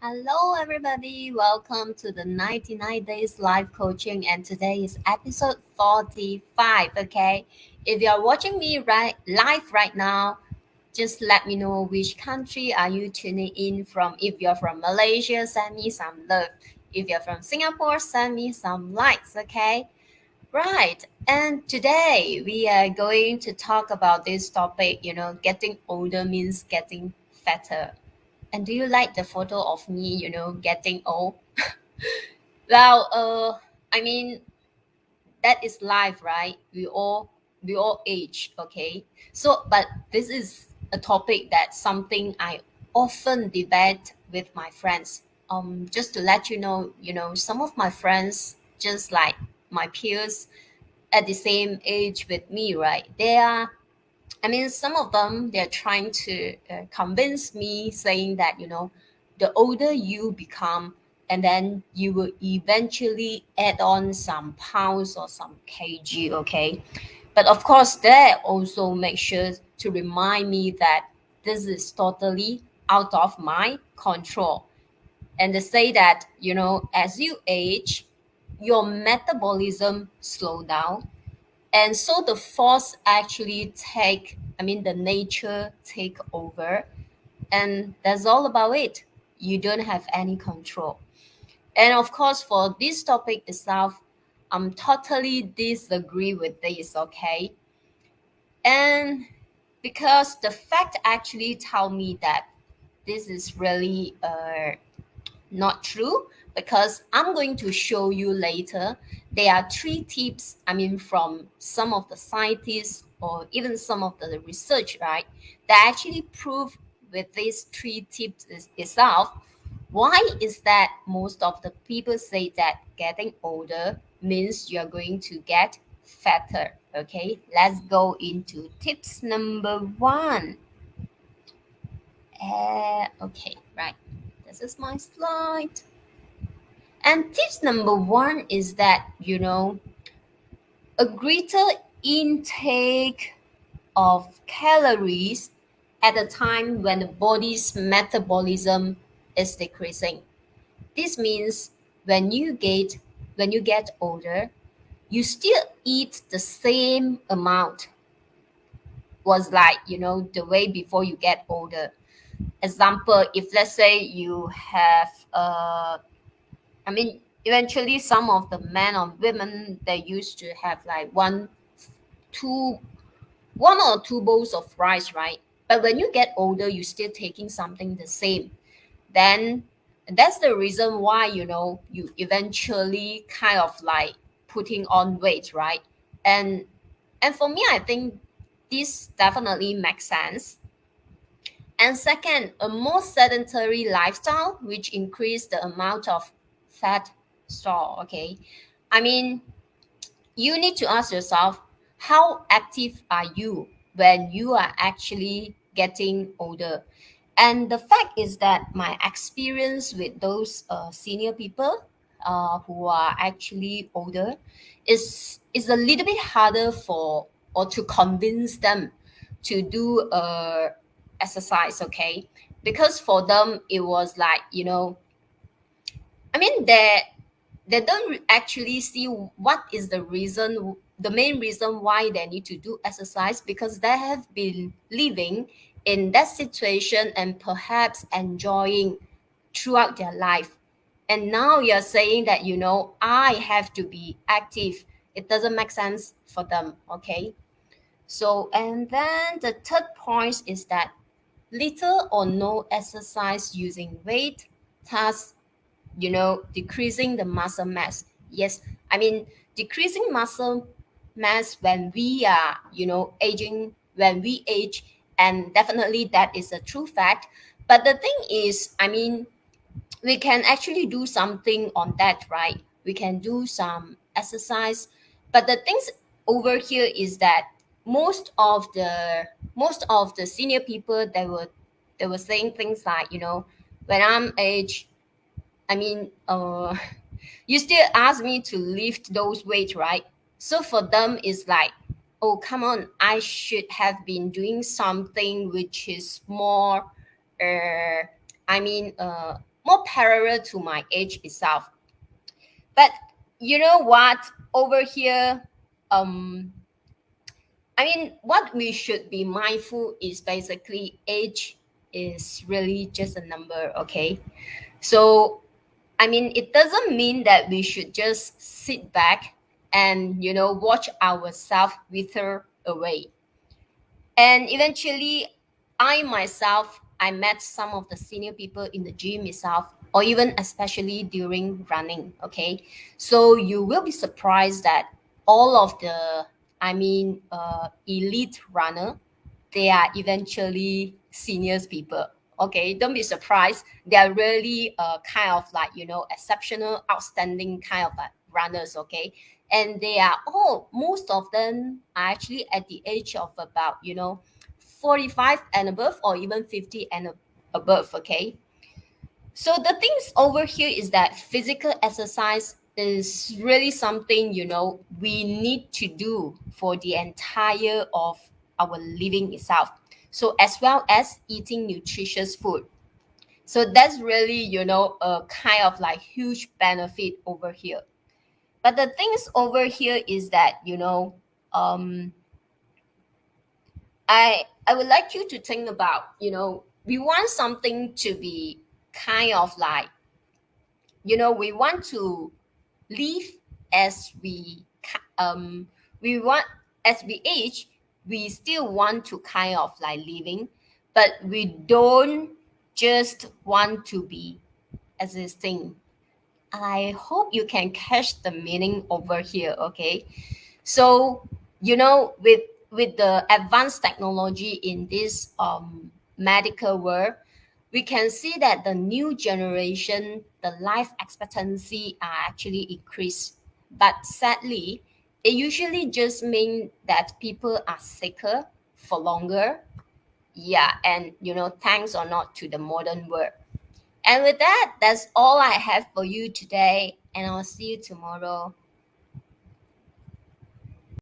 Hello, everybody. Welcome to the 99 Days Live Coaching, and today is episode 45. Okay, if you are watching me live right now, just let me know which country are you tuning in from. If you're from Malaysia, send me some love. If you're from Singapore, send me some likes. Okay, right. And today we are going to talk about this topic. Getting older means getting fatter. And do you like the photo of me, getting old? Well, I mean, that is life, right? We all age, okay? So, but this is a topic that something I often debate with my friends. Just to let you know, some of my friends, just like my peers at the same age with me, right? Some of them, they're trying to convince me, saying that, the older you become, and then you will eventually add on some pounds or some kg, okay? But of course, that also makes sure to remind me that this is totally out of my control. And they say that, as you age, your metabolism slow down, and so the force actually the nature take over, and that's all about it. You don't have any control. And of course, for this topic itself, I'm totally disagree with this, okay? And because the fact actually tell me that this is really not true, because I'm going to show you later. There are three tips, from some of the scientists or even some of the research, right, that actually prove with these three tips itself. Why is that most of the people say that getting older means you're going to get fatter? Okay, let's go into tips number one. Okay, right. This is my slide. And tips number one is that, a greater intake of calories at a time when the body's metabolism is decreasing. This means when you get when you get older, you still eat the same amount was like, the way before you get older. Example, if let's say you have eventually some of the men or women, they used to have like two, one or two bowls of rice, right? But when you get older, you're still taking something the same. Then that's the reason why, you eventually kind of like putting on weight, right? And and for me, I think this definitely makes sense. And second, a more sedentary lifestyle, which increase the amount of fat store. Okay, I mean, you need to ask yourself, how active are you when you are actually getting older? And the fact is that my experience with those senior people who are actually older is a little bit harder for or to convince them to do exercise, okay? Because for them it was like, they don't actually see what is the main reason why they need to do exercise, because they have been living in that situation and perhaps enjoying throughout their life. And now you're saying that, I have to be active. It doesn't make sense for them, okay? So, and then the third point is that little or no exercise using weight, thus, decreasing the muscle mass. Yes, decreasing muscle mass when we are, aging, when we age, and definitely that is a true fact. But the thing is, we can actually do something on that, right? We can do some exercise. But the things over here is that most of the most of the senior people, they were saying things like, when I'm age, I mean, you still ask me to lift those weights, right? So for them, it's like, oh, come on, I should have been doing something which is more, uh, I mean, uh, more parallel to my age itself. But you know what? Over here, um, I mean, what we should be mindful is basically age is really just a number, okay? So, I mean, it doesn't mean that we should just sit back and, watch ourselves wither away. And eventually, I myself, I met some of the senior people in the gym itself, or even especially during running. Okay. So you will be surprised that all of the, elite runner, they are eventually seniors people. Okay. Don't be surprised. They are really kind of like, exceptional, outstanding kind of runners. Okay. And they are all, most of them are actually at the age of about, 45 and above, or even 50 and above. Okay. So the things over here is that physical exercise is really something, we need to do for the entire of our living itself. So as well as eating nutritious food. So that's really, a kind of like huge benefit over here. But the things over here is that, um, I would like you to think about, we want something to be kind of like, we want to live as we want, as we age, we still want to kind of like living, but we don't just want to be existing. I hope you can catch the meaning over here, okay? So, with the advanced technology in this medical world, we can see that the new generation, the life expectancy are actually increased. But sadly, it usually just means that people are sicker for longer. Yeah, and thanks or not to the modern world. And with that, that's all I have for you today, and I'll see you tomorrow.